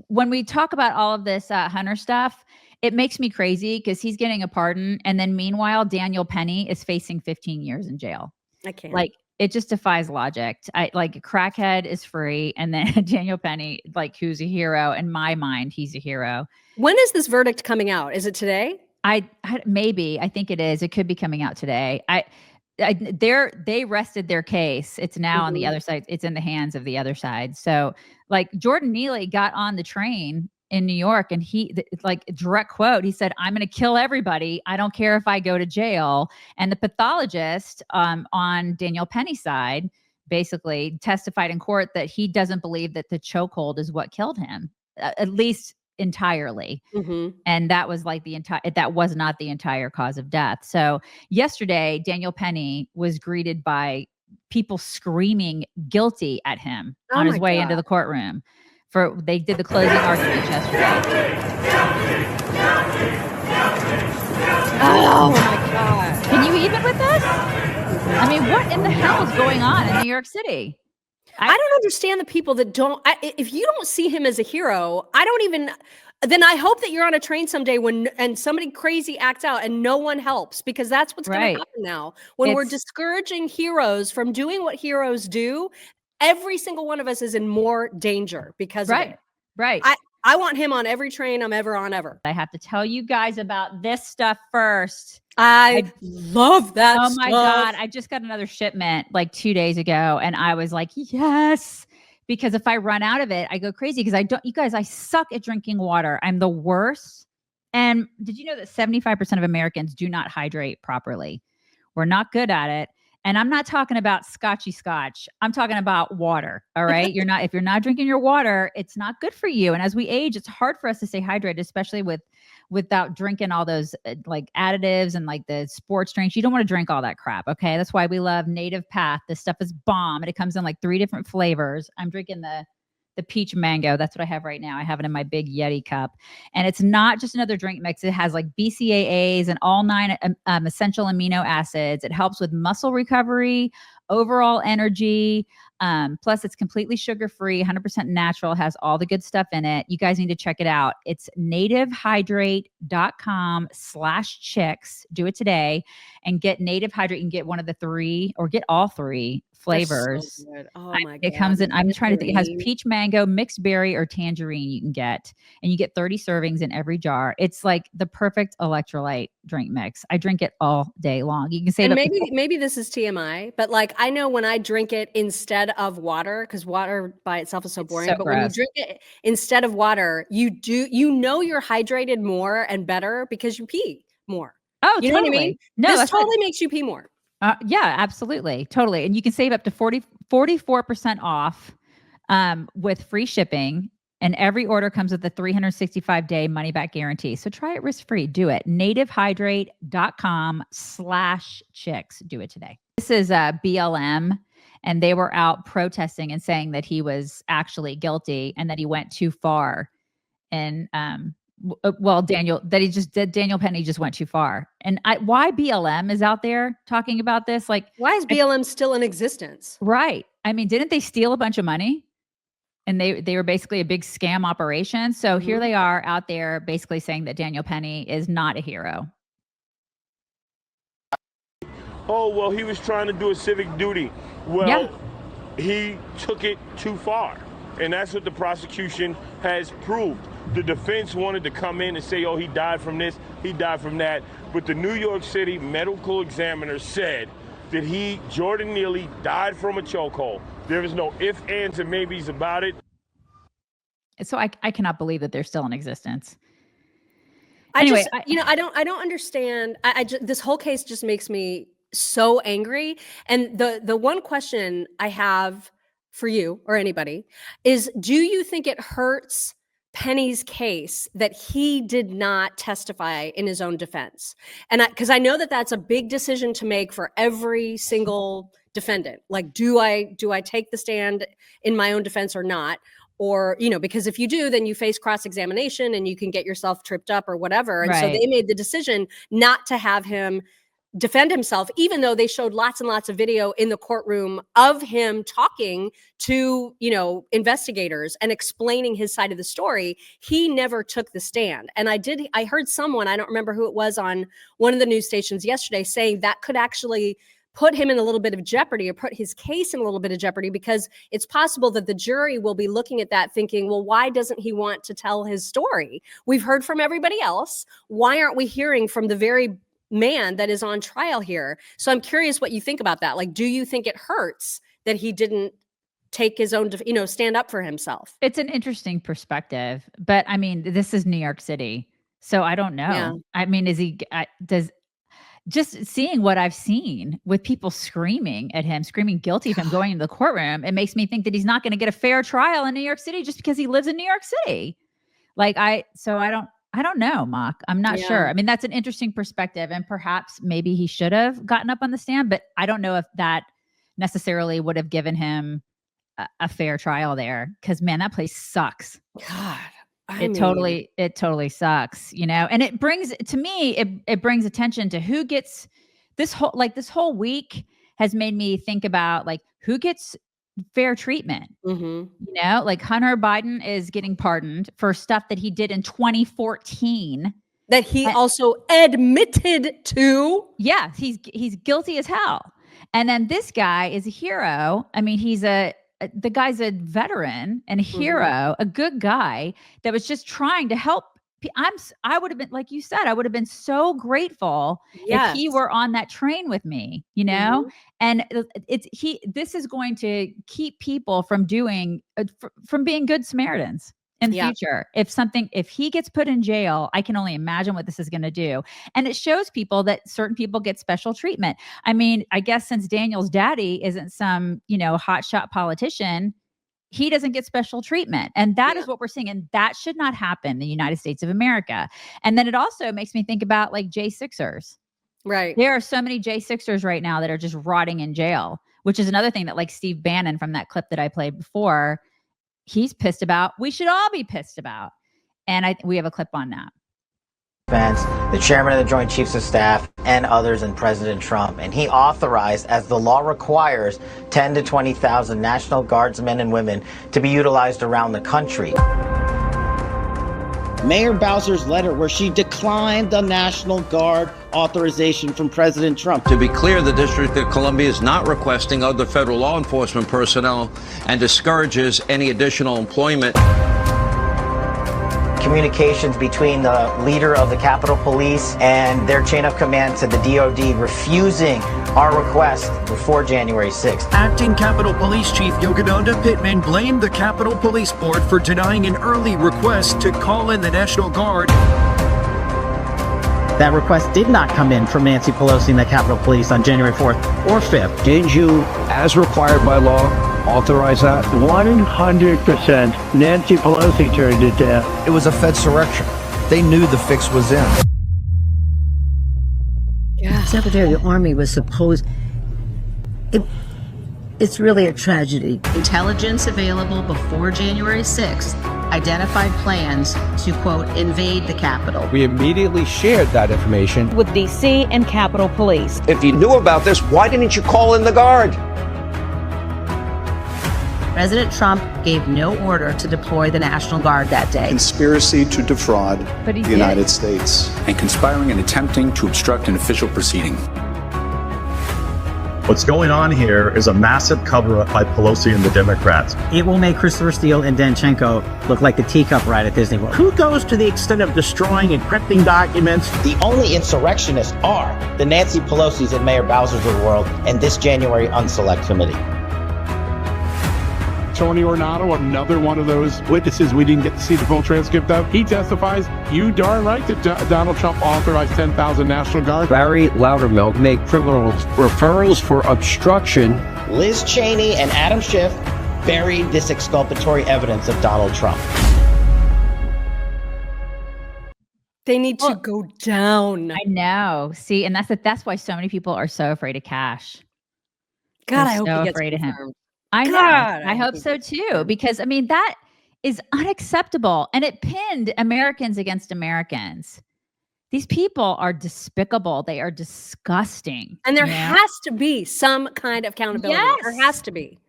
when we talk about all of this Hunter stuff, it makes me crazy because he's getting a pardon. And then meanwhile, Daniel Penny is facing 15 years in jail. I can't. Like, it just defies logic. Like, crackhead is free. And then Daniel Penny, like, who's a hero. In my mind, he's a hero. When is this verdict coming out? Is it today? Maybe. I think it is. It could be coming out today. They rested their case. It's now on the other side. It's in the hands of the other side. So, like, Jordan Neely got on the train in New York, and like, direct quote, he said, "I'm going to kill everybody. I don't care if I go to jail." And the pathologist on Daniel Penny's side basically testified in court that he doesn't believe that the chokehold is what killed him, at least entirely. And that was like that was not the entire cause of death. So yesterday, Daniel Penny was greeted by people screaming guilty at him on his way into the courtroom. They did the closing arguments yesterday. Oh my God. Can you even with this? I mean, what in the hell is going on in New York City? I don't understand the people that don't. If you don't see him as a hero, I don't even. Then I hope that you're on a train someday and somebody crazy acts out and no one helps, because that's what's going to happen now. When we're discouraging heroes from doing what heroes do, every single one of us is in more danger because of it. Right. I want him on every train I'm ever on ever. I have to tell you guys about this stuff first. I love that. Oh my God. I just got another shipment like 2 days ago, and I was like, yes, because if I run out of it, I go crazy, because I suck at drinking water. I'm the worst. And did you know that 75% of Americans do not hydrate properly? We're not good at it. And I'm not talking about scotchy scotch. I'm talking about water. All right. If you're not drinking your water, it's not good for you. And as we age, it's hard for us to stay hydrated, especially without drinking all those like additives and like the sports drinks. You don't want to drink all that crap. Okay. That's why we love Native Path. This stuff is bomb. And it comes in like 3 different flavors. I'm drinking the peach mango. That's what I have right now. I have it in my big Yeti cup. And it's not just another drink mix. It has like BCAAs and all 9 essential amino acids. It helps with muscle recovery, overall energy. Plus, it's completely sugar-free, 100% natural, has all the good stuff in it. You guys need to check it out. It's nativehydrate.com/chicks. Do it today and get Native Hydrate. You can get one of the 3 or get all 3 flavors. So good. Oh my God. It comes in, I'm trying to think, it has peach mango, mixed berry, or tangerine you can get. And you get 30 servings in every jar. It's like the perfect electrolyte drink mix. I drink it all day long. You can save it. Maybe this is TMI, but like, I know when I drink it instead of water, because water by itself is so boring, but when you drink it instead of water, you're hydrated more and better because you pee more. Oh, you know what I mean? No, this totally makes you pee more. Yeah, absolutely. Totally. And you can save up to 44% off with free shipping. And every order comes with a 365-day money-back guarantee. So try it risk-free. Do it. nativehydrate.com/chicks. Do it today. This is BLM. And they were out protesting and saying that he was actually guilty and that he went too far. And Daniel Penny just went too far. And why BLM is out there talking about this? Like, why is BLM still in existence? Right. I mean, didn't they steal a bunch of money? And they were basically a big scam operation. So here they are out there basically saying that Daniel Penny is not a hero. Oh, well, he was trying to do a civic duty. Well, he took it too far. And that's what the prosecution has proved. The defense wanted to come in and say, oh, he died from this, he died from that. But the New York City medical examiner said that Jordan Neely, died from a chokehold. There is no ifs, ands, and maybes about it. So I cannot believe that they're still in existence. I don't understand. This whole case just makes me so angry. And the one question I have for you or anybody is, do you think it hurts Penny's case that he did not testify in his own defense? And because I know that that's a big decision to make for every single defendant. Like, do I take the stand in my own defense or not? Or, because if you do, then you face cross-examination and you can get yourself tripped up or whatever. And so they made the decision not to have him defend himself, even though they showed lots and lots of video in the courtroom of him talking to, investigators and explaining his side of the story. He never took the stand. And I heard someone, I don't remember who it was, on one of the news stations yesterday saying that could actually put him in a little bit of jeopardy, or put his case in a little bit of jeopardy, because it's possible that the jury will be looking at that thinking, well, why doesn't he want to tell his story? We've heard from everybody else. Why aren't we hearing from the very man that is on trial here? So I'm curious what you think about that. Like, do you think it hurts that he didn't take his own, stand up for himself? It's an interesting perspective, but I mean, this is New York City, so I don't know. Yeah. I mean, just seeing what I've seen with people screaming at him, screaming guilty of him going into the courtroom, it makes me think that he's not going to get a fair trial in New York City just because he lives in New York City. I don't know, Mock. I'm not sure. I mean, that's an interesting perspective, and perhaps maybe he should have gotten up on the stand, but I don't know if that necessarily would have given him a fair trial there, because man, that place sucks. God. It totally sucks, and it brings, to me, it brings attention to who gets this whole week has made me think about like who gets fair treatment. Like Hunter Biden is getting pardoned for stuff that he did in 2014 that he also admitted to. Yeah, he's guilty as hell. And then this guy is a hero. I mean, the guy's a veteran and a hero, a good guy that was just trying to help. I would have been, like you said, I would have been so grateful if he were on that train with me, and this is going to keep people from being good Samaritans in the future. If he gets put in jail, I can only imagine what this is going to do. And it shows people that certain people get special treatment. I mean, I guess since Daniel's daddy isn't some, hotshot politician, he doesn't get special treatment. And that is what we're seeing. And that should not happen in the United States of America. And then it also makes me think about like J6ers. Right. There are so many J6ers right now that are just rotting in jail, which is another thing that like Steve Bannon from that clip that I played before, he's pissed about. We should all be pissed about. And we have a clip on that. The chairman of the Joint Chiefs of Staff and others, and President Trump. And he authorized, as the law requires, 10 to 20,000 National Guardsmen and women to be utilized around the country. Mayor Bowser's letter where she declined the National Guard authorization from President Trump. To be clear, the District of Columbia is not requesting other federal law enforcement personnel and discourages any additional employment. Communications between the leader of the Capitol Police and their chain of command to the DOD refusing our request before January 6th. Acting Capitol Police Chief Yogananda Pittman blamed the Capitol Police Board for denying an early request to call in the National Guard. That request did not come in from Nancy Pelosi and the Capitol Police on January 4th or 5th. Did you, as required by law, authorize that? 100%. Nancy Pelosi turned it down. It was a Fedsurrection. They knew the fix was in. Yeah. Secretary of the Army was supposed... It's really a tragedy. Intelligence available before January 6th identified plans to, quote, invade the Capitol. We immediately shared that information with D.C. and Capitol Police. If you knew about this, why didn't you call in the Guard? President Trump gave no order to deploy the National Guard that day. Conspiracy to defraud the United States. And conspiring and attempting to obstruct an official proceeding. What's going on here is a massive cover-up by Pelosi and the Democrats. It will make Christopher Steele and Danchenko look like the teacup ride at Disney World. Who goes to the extent of destroying encrypting documents? The only insurrectionists are the Nancy Pelosi's and Mayor Bowser's of the world and this January Unselect Committee. Tony Ornato, another one of those witnesses we didn't get to see the full transcript of. He testifies, you darn right that Donald Trump authorized 10,000 National Guard. Barry Loudermilk made criminal referrals for obstruction. Liz Cheney and Adam Schiff buried this exculpatory evidence of Donald Trump. They need to go down. I know. See, and that's why so many people are so afraid of Cash. God, They're I hope so he gets afraid of him. confirmed. I know. God, I hope so too, because I mean, that is unacceptable. And it pinned Americans against Americans. These people are despicable. They are disgusting. And there has to be some kind of accountability. Yes. There has to be.